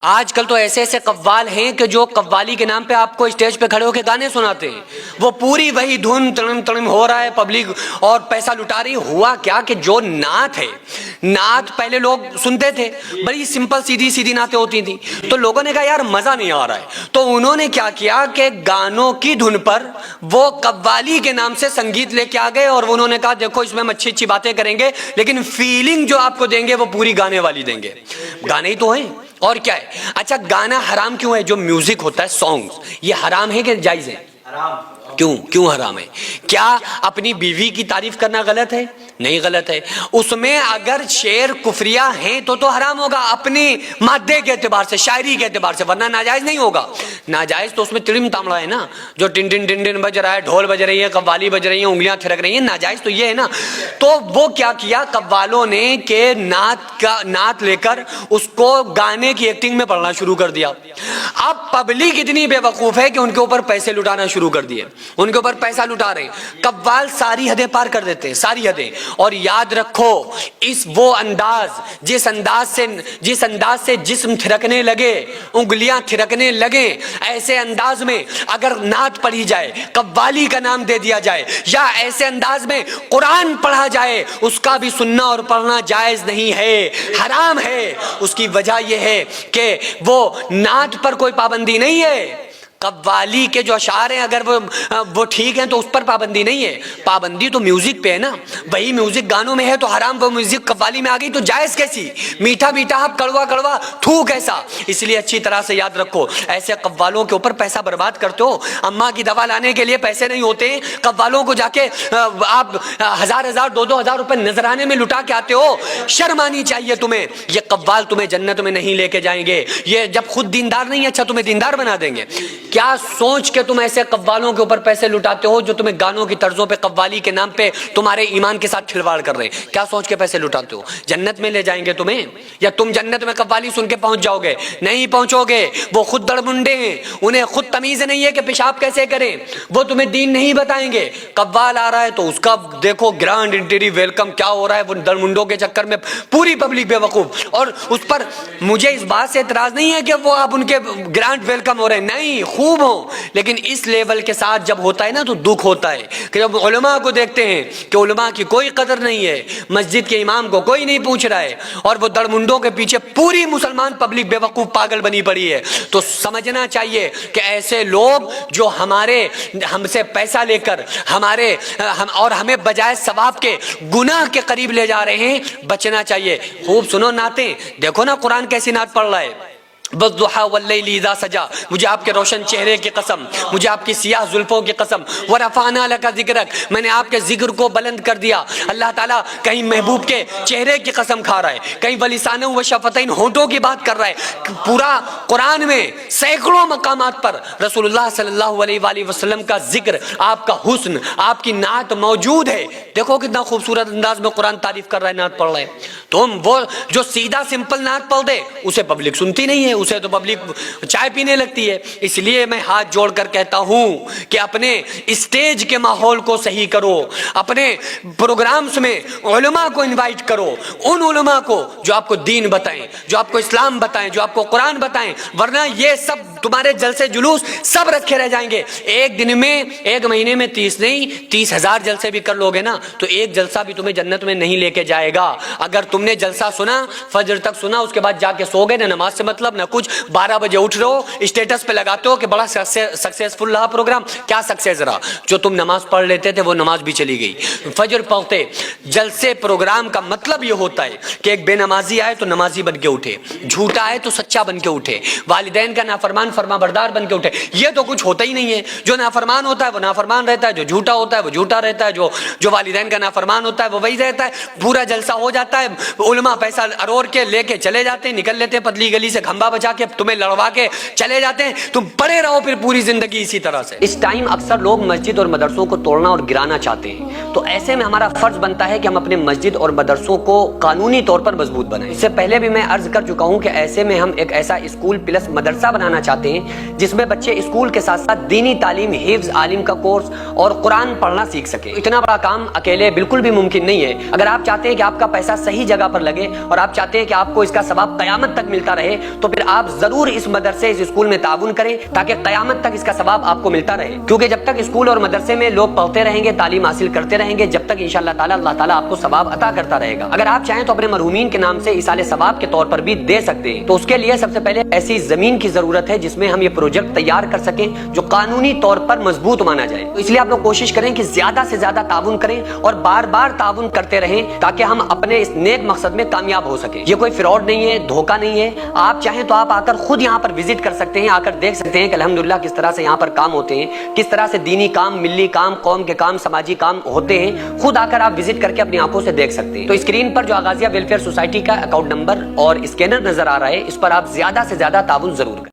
آج کل تو ایسے ایسے قوال ہیں کہ جو قوالی کے نام پہ آپ کو اسٹیج پہ کھڑے ہو کے گانے سناتے ہیں، وہ پوری وہی دھن تڑم تڑم ہو رہا ہے، پبلک اور پیسہ لٹا رہی۔ ہوا کیا کہ جو نعت ہے، نعت پہلے لوگ سنتے تھے، بڑی سمپل سیدھی سیدھی نعتیں ہوتی تھیں، تو لوگوں نے کہا یار مزہ نہیں آ رہا ہے، تو انہوں نے کیا کیا کہ گانوں کی دھن پر وہ قوالی کے نام سے سنگیت لے کے آ گئے، اور انہوں نے کہا دیکھو اس میں ہم اچھی اچھی باتیں کریں گے، لیکن فیلنگ جو آپ کو دیں گے وہ پوری گانے والی دیں گے۔ گانے ہی تو ہیں اور کیا ہے۔ اچھا گانا حرام کیوں ہے؟ جو میوزک ہوتا ہے، سانگز، یہ حرام ہے کہ جائز ہے؟ کیوں حرام ہے؟ کیا اپنی بیوی کی تعریف کرنا غلط ہے؟ نہیں غلط ہے۔ اس میں اگر شعر کفریہ ہیں تو حرام ہوگا اپنی مادے کے اعتبار سے، شاعری کے اعتبار سے، ورنہ ناجائز نہیں ہوگا۔ ناجائز تو اس میں تڑم تامڑا ہے نا، جو ٹن ٹن ٹن ٹن بج رہا ہے، ڈھول بج رہی ہے، قوالی بج رہی ہیں، انگلیاں تھرک رہی ہیں، ناجائز تو یہ ہے نا۔ تو وہ کیا کیا قوالوں نے کہ نعت لے کر اس کو گانے کی ایکٹنگ میں پڑھنا شروع کر دیا۔ اب پبلک اتنی بے وقوف ہے کہ ان کے اوپر پیسے لٹانا شروع کر دیے، ان کے اوپر پیسہ لٹا رہے ہیں۔ قوال ساری حدیں پار کر دیتے ہیں، ساری حدیں۔ اور یاد رکھو وہ انداز، جس انداز سے جسم تھرکنے لگے، انگلیاں تھرکنے لگے، ایسے انداز میں اگر نعت پڑھی جائے، قوالی کا نام دے دیا جائے، یا ایسے انداز میں قرآن پڑھا جائے، اس کا بھی سننا اور پڑھنا جائز نہیں ہے، حرام ہے۔ اس کی وجہ یہ ہے کہ وہ نعت پر کوئی پابندی نہیں ہے۔ قوالی کے جو اشعار ہیں اگر وہ ٹھیک ہیں تو اس پر پابندی نہیں ہے، پابندی تو میوزک پہ ہے نا۔ وہی میوزک گانوں میں ہے تو حرام، وہ میوزک قوالی میں آ گئی تو جائز کیسی؟ میٹھا میٹھا کڑوا کڑوا تھو کیسا؟ اس لیے اچھی طرح سے یاد رکھو، ایسے قوالوں کے اوپر پیسہ برباد کرتے ہو۔ اماں کی دوا لانے کے لیے پیسے نہیں ہوتے، قوالوں کو جا کے آپ 1000 2000 روپے نذرانے میں لٹا کے آتے ہو۔ شرم آنی چاہیے تمہیں۔ یہ قوال تمہیں جنت میں نہیں لے کے جائیں گے، یہ جب خود دیندار نہیں، اچھا تمہیں دیندار بنا دیں گے۔ کیا سوچ کے تم ایسے قوالوں کے اوپر پیسے لٹاتے ہو جو تمہیں گانوں کی طرزوں پہ، قوالی کے نام پہ تمہارے ایمان کے ساتھ کھلواڑ کر رہے ہیں؟ کیا سوچ کے پیسے لٹاتے ہو؟ جنت میں لے جائیں گے تمہیں؟ یا تم جنت میں قوالی سن کے پہنچ جاؤ گے؟ نہیں پہنچو گے۔ وہ خود دڑمنڈے ہیں، انہیں خود تمیز نہیں ہے کہ پیشاب کیسے کریں، وہ تمہیں دین نہیں بتائیں گے۔ قوال آ رہا ہے تو اس کا دیکھو گرانڈ انٹری ویلکم کیا ہو رہا ہے، وہ دڑمنڈوں کے چکر میں پوری پبلک بے وقوف۔ اور اس پر مجھے اس بات سے اعتراض نہیں ہے کہ وہ آپ ان کے گرانڈ ویلکم ہو رہے ہیں، نہیں، خوب ہو، لیکن اس لیول کے ساتھ جب ہوتا ہے نا تو دکھ ہوتا ہے کہ جب علماء کو دیکھتے ہیں کہ علماء کی کوئی قدر نہیں ہے، مسجد کے امام کو کوئی نہیں پوچھ رہا ہے، اور وہ دڑمنڈوں کے پیچھے پوری مسلمان پبلک بے وقوف پاگل بنی پڑی ہے، تو سمجھنا چاہیے کہ ایسے لوگ جو ہم سے پیسہ لے کر اور ہمیں بجائے ثواب کے گناہ کے قریب لے جا رہے ہیں، بچنا چاہیے۔ خوب سنو نعتیں، دیکھو نا قرآن کیسی نعت پڑھ رہا ہے۔ والضحى واللیل اذا سجا، مجھے آپ کے روشن چہرے کی قسم، مجھے آپ کی سیاہ زلفوں کی قسم، ورفعنا لک ذکرک، میں نے آپ کے ذکر کو بلند کر دیا۔ اللہ تعالیٰ کہیں محبوب کے چہرے کی قسم کھا رہا ہے، کہیں ولسانہ و شفتین، ہونٹوں کی بات کر رہا ہے۔ پورا قرآن میں سینکڑوں مقامات پر رسول اللہ صلی اللہ علیہ وآلہ وسلم کا ذکر، آپ کا حسن، آپ کی نعت موجود ہے۔ دیکھو کتنا خوبصورت انداز میں قرآن تعریف کر رہا ہے، نعت پڑھ رہا ہے۔ تم وہ جو سیدھا سمپل نعت پڑھ دے اسے پبلک سنتی نہیں ہے، اسے تو پبلک چائے پینے لگتی ہے۔ اس لیے میں ہاتھ جوڑ کر کہتا ہوں کہ اپنے اسٹیج کے ماحول کو صحیح کرو، اپنے پروگرامز میں علماء کو انوائٹ کرو، ان علماء کو جو آپ کو دین بتائیں، جو آپ کو اسلام بتائیں، جو آپ کو قرآن بتائیں، ورنہ یہ سب تمہارے جلسے جلوس سب رکھے رہ جائیں گے۔ ایک دن میں، ایک مہینے میں 30 نہیں 30,000 جلسے بھی کر لو گے نا تو ایک جلسہ بھی تمہیں جنت میں نہیں لے کے جائے گا۔ اگر تم نے جلسہ سنا، فجر تک سنا، اس کے بعد جا کے سو گئے، نہ نماز سے مطلب نہ کچھ، 12 بجے اٹھ رہے ہو، اسٹیٹس پہ لگاتے ہو کہ بڑا سکسیسفل رہا پروگرام، کیا سکسیس رہا؟ جو تم نماز پڑھ لیتے تھے وہ نماز بھی چلی گئی۔ فجر پڑھتے جلسے پروگرام کا مطلب یہ ہوتا ہے کہ ایک بے نمازی آئے تو نمازی بن کے اٹھے، جھوٹا آئے تو سچا بن کے اٹھے، والدین کا نافرمان فرما بردار بن کے اٹھے۔ یہ تو کچھ ہوتا ہی نہیں ہے۔ جو نافرمان ہوتا ہے وہ نافرمان رہتا ہے، جو جھوٹا ہوتا ہے وہ جھوٹا رہتا ہے، جو والدین کا نافرمان ہوتا ہے وہ وہی رہتا ہے۔ پورا جلسہ ہو جاتا ہے، علماء پیسہ اروڑ کے لے کے چلے جاتے ہیں، نکل لیتے ہیں پتلی گلی سے، کھمبا بچا کے تمہیں لڑوا کے چلے جاتے ہیں، تم پڑے رہو پھر پوری زندگی اسی طرح سے۔ اس ٹائم اکثر لوگ مسجد اور مدرسوں کو توڑنا اور گرانا چاہتے ہیں، تو ایسے میں ہمارا فرض بنتا ہے کہ ہم اپنے مسجد اور مدرسوں کو قانونی طور پر مضبوط بنائیں۔ اس سے پہلے بھی میں عرض کر چکا ہوں کہ ایسے میں ہم ایک ایسا اسکول پلس مدرسہ بنانا چاہتے ہیں چلاتے ہیں جس میں بچے اسکول کے ساتھ ساتھ دینی تعلیم، حفظ، عالم کا کورس اور قرآن پڑھنا سیکھ سکیں۔ اتنا بڑا کام اکیلے بالکل بھی ممکن نہیں ہے۔ اگر آپ چاہتے ہیں کہ آپ کا پیسہ صحیح جگہ پر لگے اور آپ چاہتے ہیں کہ آپ کو اس کا ثواب قیامت تک ملتا رہے تو پھر آپ ضرور اس مدرسے، اس اسکول میں تعاون کریں تاکہ قیامت تک اس کا ثواب آپ کو ملتا رہے، کیونکہ جب تک اسکول اور مدرسے میں لوگ پڑھتے رہیں گے، تعلیم حاصل کرتے رہیں گے، جب تک انشاءاللہ تعالی اللہ تعالیٰ آپ کو ثواب عطا کرتا رہے گا۔ اگر آپ چاہیں تو اپنے مرحومین کے نام سے ایصال ثواب کے طور پر بھی دے سکتے ہیں، تو اس کے لیے سب سے پہلے ایسی زمین کی ضرورت ہے جس میں ہم یہ پروجیکٹ تیار کر سکیں جو قانونی طور پر مضبوط مانا جائے۔ تو اس لیے آپ لوگ کوشش کریں کہ زیادہ سے زیادہ تعاون کریں اور بار بار تعاون کرتے رہیں تاکہ ہم اپنے اس نیک مقصد میں کامیاب ہو سکیں۔ یہ کوئی فراڈ نہیں ہے، دھوکہ نہیں ہے۔ آپ چاہیں تو آپ آ کر خود یہاں پر وزٹ کر سکتے ہیں، آ کر دیکھ سکتے ہیں کہ الحمدللہ کس طرح سے یہاں پر کام ہوتے ہیں، کس طرح سے دینی کام، ملی کام، قوم کے کام، سماجی کام ہوتے ہیں۔ خود آ کر آپ وزٹ کر کے اپنی آنکھوں سے دیکھ سکتے ہیں۔ تو اسکرین پر جو آغازیہ ویلفیئر سوسائٹی کا اکاؤنٹ نمبر اور اسکینر نظر آ رہا ہے، اس پر آپ زیادہ سے زیادہ تعاون ضرور کریں۔